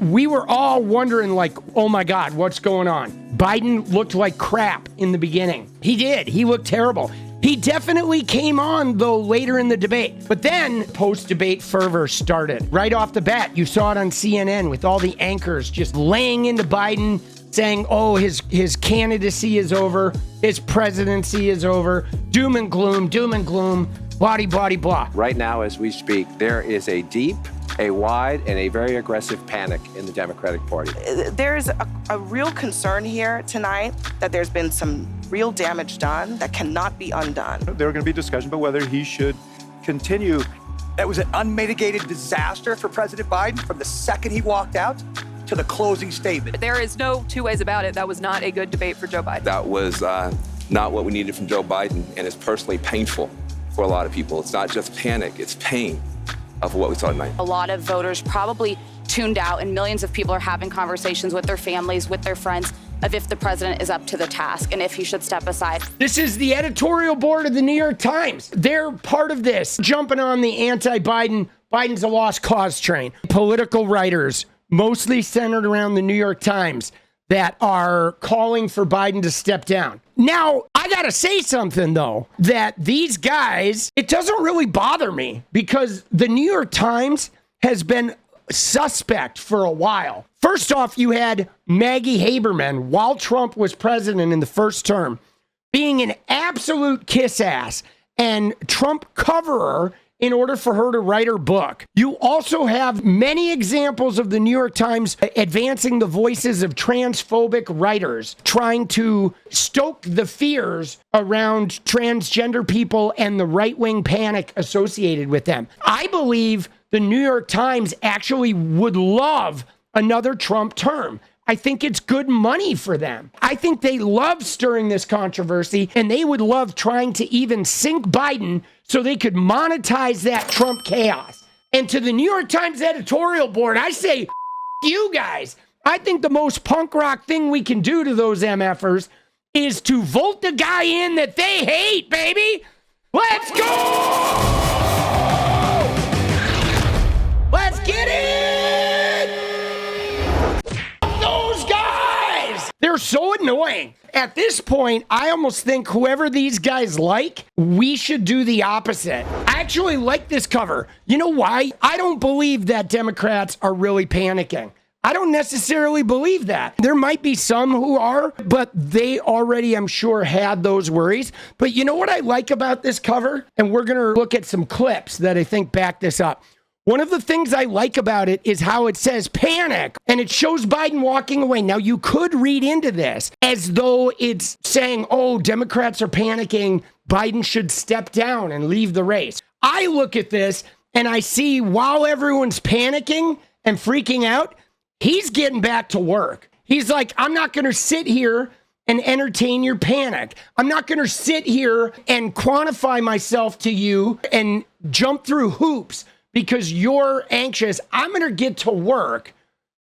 we were all wondering like, oh my God, what's going on? Biden looked like crap in the beginning. He did. He looked terrible. He definitely came on, though, later in the debate. But then post-debate fervor started. Right off the bat, you saw it on CNN with all the anchors just laying into Biden, saying, oh, his candidacy is over, his presidency is over, doom and gloom, blah, blah, blah. Right now, as we speak, there is a deep, a wide, and a very aggressive panic in the Democratic Party. There's a real concern here tonight that there's been some real damage done that cannot be undone. There are going to be discussions about whether he should continue. That was an unmitigated disaster for President Biden from the second he walked out to the closing statement. There is no two ways about it. That was not a good debate for Joe Biden. That was not what we needed from Joe Biden, and it's personally painful for a lot of people. It's not just panic, it's pain of what we saw tonight. A lot of voters probably tuned out, and millions of people are having conversations with their families, with their friends, of if the president is up to the task and if he should step aside. This is the editorial board of the New York Times. They're part of this, jumping on the anti-Biden, Biden's a lost cause train. Political writers, mostly centered around the New York Times, that are calling for Biden to step down. Now, I gotta say something, though, that these guys, it doesn't really bother me because the New York Times has been suspect for a while. First off, you had Maggie Haberman, while Trump was president in the first term, being an absolute kiss ass and Trump coverer in order for her to write her book. You also have many examples of the New York Times advancing the voices of transphobic writers, trying to stoke the fears around transgender people and the right-wing panic associated with them. I believe the New York Times actually would love another Trump term. I think it's good money for them. I think they love stirring this controversy, and they would love trying to even sink Biden so they could monetize that Trump chaos. And to the New York Times editorial board, I say, you guys. I think the most punk rock thing we can do to those MFers is to vote the guy in that they hate, baby. Let's go! Let's get it! Those guys! They're so annoying. At this point, I almost think whoever these guys like, we should do the opposite. I actually like this cover. You know why? I don't believe that Democrats are really panicking. I don't necessarily believe that. There might be some who are, but they already, I'm sure, had those worries. But you know what I like about this cover? And we're going to look at some clips that I think back this up. One of the things I like about it is how it says panic, and it shows Biden walking away. Now, you could read into this as though it's saying, oh, Democrats are panicking, Biden should step down and leave the race. I look at this and I see while everyone's panicking and freaking out, he's getting back to work. He's like, I'm not going to sit here and entertain your panic. I'm not going to sit here and quantify myself to you and jump through hoops because you're anxious. I'm going to get to work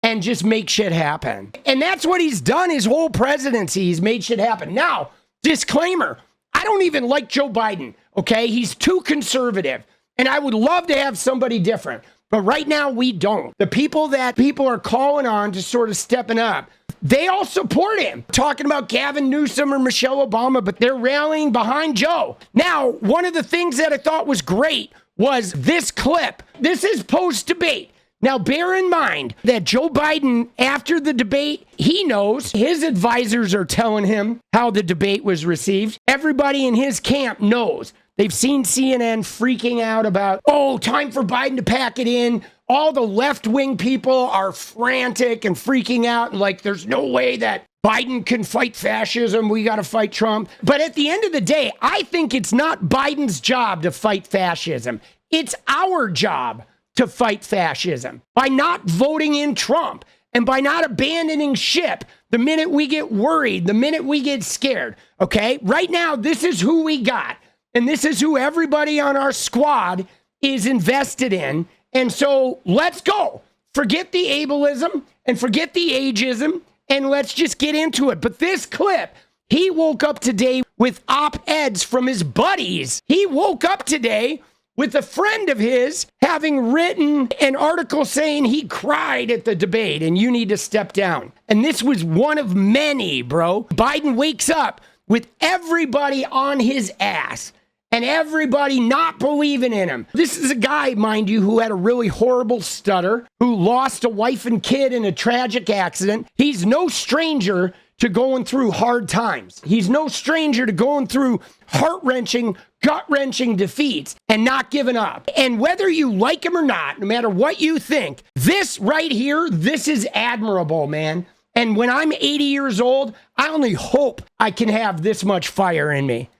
and just make shit happen. And that's what he's done his whole presidency. He's made shit happen. Now, disclaimer, I don't even like Joe Biden, okay? He's too conservative, and I would love to have somebody different. But right now, we don't. The people that people are calling on to sort of stepping up, they all support him. Talking about Gavin Newsom or Michelle Obama, but they're rallying behind Joe. Now, one of the things that I thought was great was this clip. This is post-debate. Now, bear in mind that Joe Biden, after the debate, he knows his advisors are telling him how the debate was received. Everybody in his camp knows. They've seen CNN freaking out about, oh, time for Biden to pack it in. All the left-wing people are frantic and freaking out. And like, there's no way that Biden can fight fascism. We got to fight Trump. But at the end of the day, I think it's not Biden's job to fight fascism. It's our job to fight fascism by not voting in Trump and by not abandoning ship the minute we get worried, the minute we get scared. Okay? Right now, this is who we got. And this is who everybody on our squad is invested in. And so let's go. Forget the ableism and forget the ageism, and let's just get into it. But this clip, he woke up today with op-eds from his buddies. He woke up today with a friend of his having written an article saying he cried at the debate and you need to step down. And this was one of many, bro. Biden wakes up with everybody on his ass and everybody not believing in him. This is a guy, mind you, who had a really horrible stutter, who lost a wife and kid in a tragic accident. He's no stranger to going through hard times. He's no stranger to going through heart-wrenching, gut-wrenching defeats and not giving up. And whether you like him or not, no matter what you think, this right here, this is admirable, man. And when I'm 80 years old, I only hope I can have this much fire in me.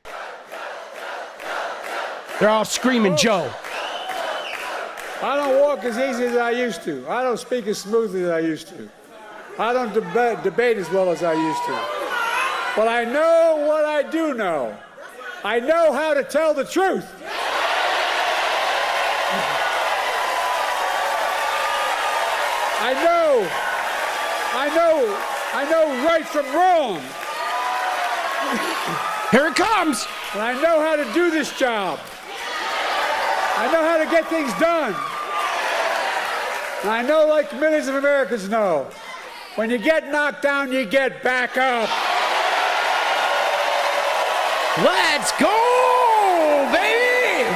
They're all screaming, Joe. I don't walk as easy as I used to. I don't speak as smoothly as I used to. I don't debate as well as I used to. But I know what I do know. I know how to tell the truth. I know right from wrong. Here it comes. And I know how to do this job. I know how to get things done. And I know, like millions of Americans know, when you get knocked down, you get back up. Let's go, baby!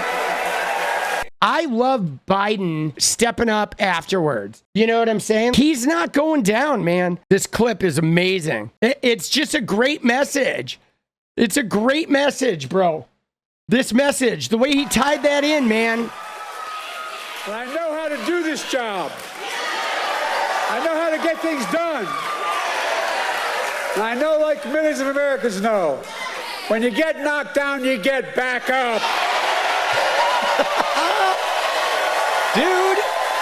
I love Biden stepping up afterwards. You know what I'm saying? He's not going down, man. This clip is amazing. It's just a great message. It's a great message, bro. This message, the way he tied that in, man. And I know how to do this job. I know how to get things done. And I know, like millions of Americans know, when you get knocked down, you get back up. Dude,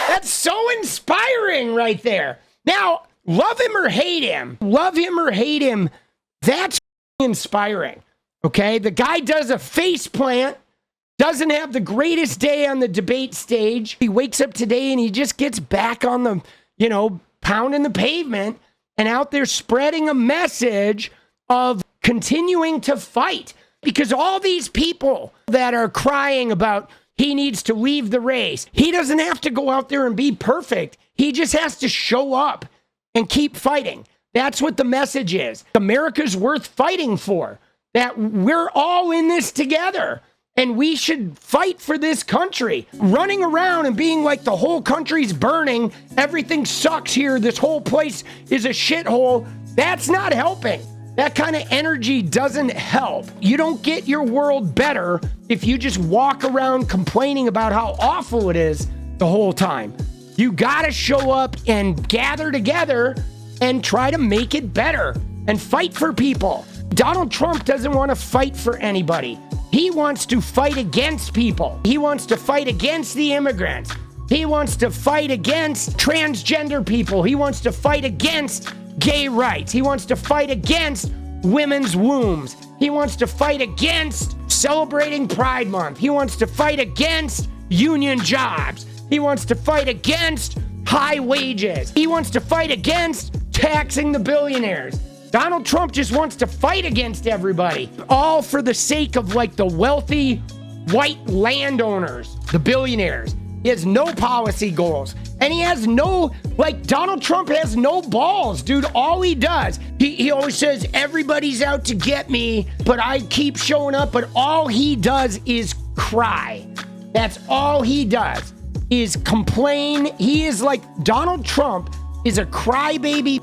that's so inspiring right there. Now, love him or hate him, that's inspiring, okay? The guy does a face plant, doesn't have the greatest day on the debate stage. He wakes up today and he just gets back on the, pounding the pavement and out there spreading a message of continuing to fight. Because all these people that are crying about he needs to leave the race, he doesn't have to go out there and be perfect. He just has to show up and keep fighting. That's what the message is. America's worth fighting for. That we're all in this together. And we should fight for this country. Running around and being like the whole country's burning, everything sucks here, this whole place is a shithole, that's not helping. That kind of energy doesn't help. You don't get your world better if you just walk around complaining about how awful it is the whole time. You gotta show up and gather together and try to make it better and fight for people. Donald Trump doesn't want to fight for anybody. He wants to fight against people. He wants to fight against the immigrants. He wants to fight against transgender people. He wants to fight against gay rights. He wants to fight against women's wombs. He wants to fight against celebrating Pride Month. He wants to fight against union jobs. He wants to fight against high wages. He wants to fight against taxing the billionaires. Donald Trump just wants to fight against everybody, all for the sake of like the wealthy white landowners, the billionaires. He has no policy goals. And he has Donald Trump has no balls, dude. All he does, he always says, everybody's out to get me, but I keep showing up. But all he does is cry. That's all he does is complain. He is like, Donald Trump is a crybaby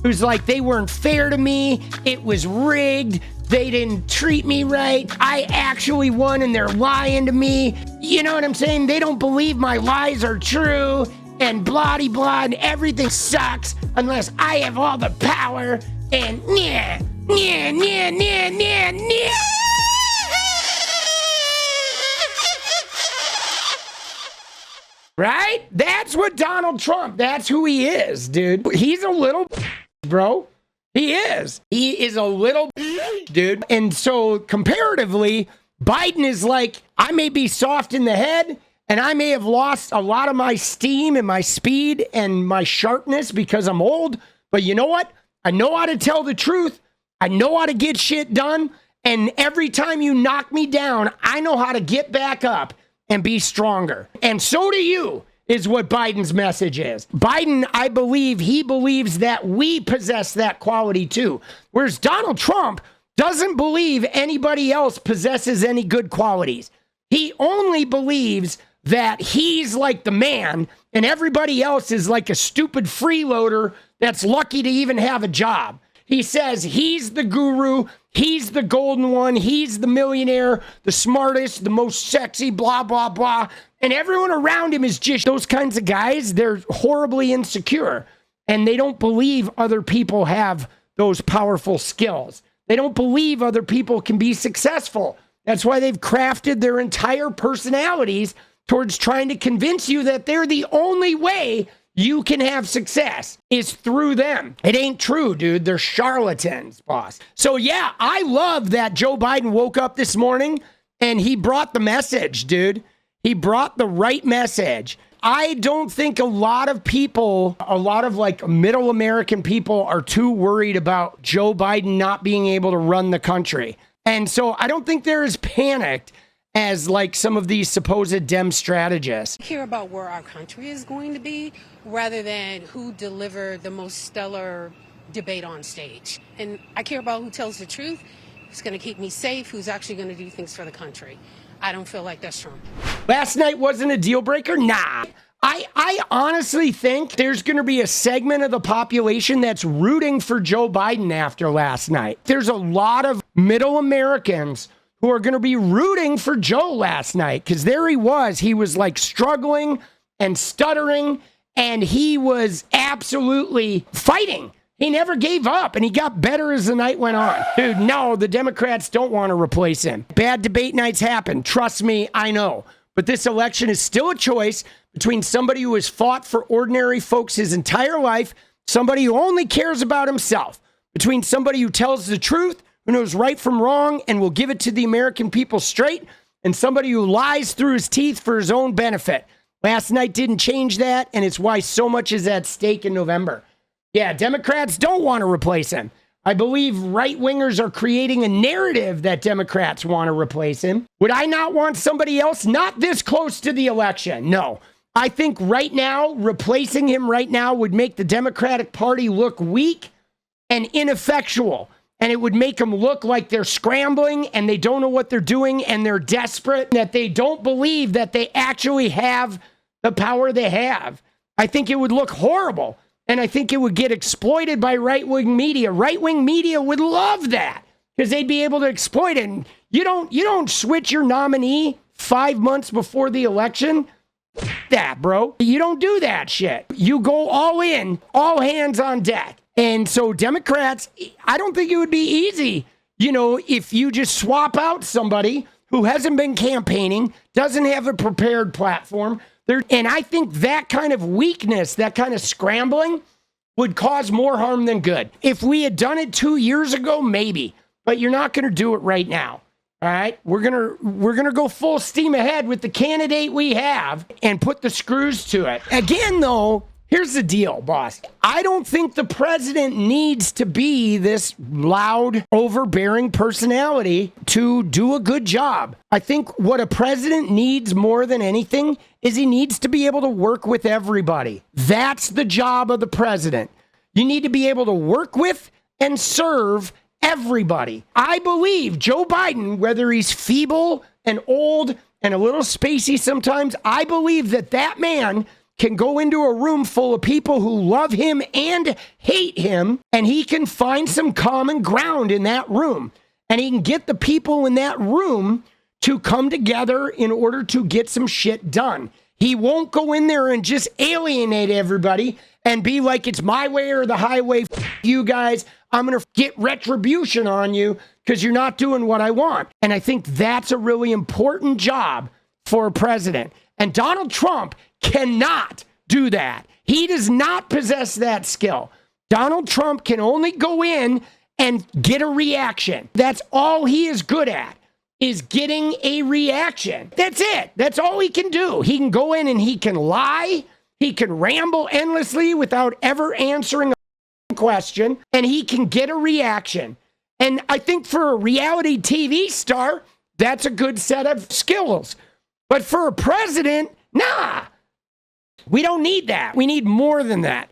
who's like, they weren't fair to me. It was rigged. They didn't treat me right. I actually won and they're lying to me. You know what I'm saying? They don't believe my lies are true and blah-de-blah and everything sucks unless I have all the power and yeah. Right? That's what Donald Trump, that's who he is, dude. He's a little bro. He is. He is a little dude. And so comparatively, Biden is like, I may be soft in the head and I may have lost a lot of my steam and my speed and my sharpness because I'm old. But you know what? I know how to tell the truth. I know how to get shit done. And every time you knock me down, I know how to get back up and be stronger. And so do you, is what Biden's message is. Biden, I believe, he believes that we possess that quality too. Whereas Donald Trump doesn't believe anybody else possesses any good qualities. He only believes that he's like the man and everybody else is like a stupid freeloader that's lucky to even have a job. He says he's the guru, he's the golden one, he's the millionaire, the smartest, the most sexy, blah, blah, blah. And everyone around him is just those kinds of guys. They're horribly insecure and they don't believe other people have those powerful skills. They don't believe other people can be successful. That's why they've crafted their entire personalities towards trying to convince you that they're the only way you can have success is through them. It ain't true, dude. They're charlatans, boss. So yeah, I love that Joe Biden woke up this morning and he brought the message, dude. He brought the right message. I don't think a lot of people, a lot of like middle American people are too worried about Joe Biden not being able to run the country. And so I don't think they're as panicked as like some of these supposed Dem strategists. Care about where our country is going to be rather than who delivered the most stellar debate on stage. And I care about who tells the truth, who's going to keep me safe, who's actually going to do things for the country. I don't feel like that's Trump. Last night wasn't a deal breaker? Nah. I honestly think there's going to be a segment of the population that's rooting for Joe Biden after last night. There's a lot of middle Americans who are going to be rooting for Joe last night because there he was like struggling and stuttering and he was absolutely fighting. He never gave up and he got better as the night went on. Dude, no, the Democrats don't want to replace him. Bad debate nights happen. Trust me, I know. But this election is still a choice between somebody who has fought for ordinary folks his entire life, somebody who only cares about himself, between somebody who tells the truth, who knows right from wrong and will give it to the American people straight, and somebody who lies through his teeth for his own benefit. Last night didn't change that, and it's why so much is at stake in November. Yeah, Democrats don't want to replace him. I believe right-wingers are creating a narrative that Democrats want to replace him. Would I not want somebody else? Not this close to the election. No. I think right now, replacing him right now would make the Democratic Party look weak and ineffectual. And it would make them look like they're scrambling and they don't know what they're doing and they're desperate, that they don't believe that they actually have the power they have. I think it would look horrible. And I think it would get exploited by right-wing media. Right-wing media would love that because they'd be able to exploit it. And you don't switch your nominee 5 months before the election. That, bro. You don't do that shit. You go all in, all hands on deck. And so Democrats, I don't think it would be easy, if you just swap out somebody who hasn't been campaigning, doesn't have a prepared platform. And I think that kind of weakness, that kind of scrambling would cause more harm than good. If we had done it 2 years ago, maybe, but you're not going to do it right now. All right, we're gonna go full steam ahead with the candidate we have and put the screws to it. Again, though, here's the deal, boss. I don't think the president needs to be this loud, overbearing personality to do a good job. I think what a president needs more than anything is he needs to be able to work with everybody. That's the job of the president. You need to be able to work with and serve everybody. I believe Joe Biden, whether he's feeble and old and a little spacey sometimes, I believe that man can go into a room full of people who love him and hate him, and he can find some common ground in that room. And he can get the people in that room to come together in order to get some shit done. He won't go in there and just alienate everybody and be like, it's my way or the highway. You guys, I'm going to get retribution on you because you're not doing what I want. And I think that's a really important job for a president. And Donald Trump cannot do that. He does not possess that skill. Donald Trump can only go in and get a reaction. That's all he is good at, is getting a reaction. That's it. That's all he can do. He can go in and he can lie. He can ramble endlessly without ever answering a question, and he can get a reaction. And I think for a reality TV star, that's a good set of skills. But for a president, nah. We don't need that. We need more than that.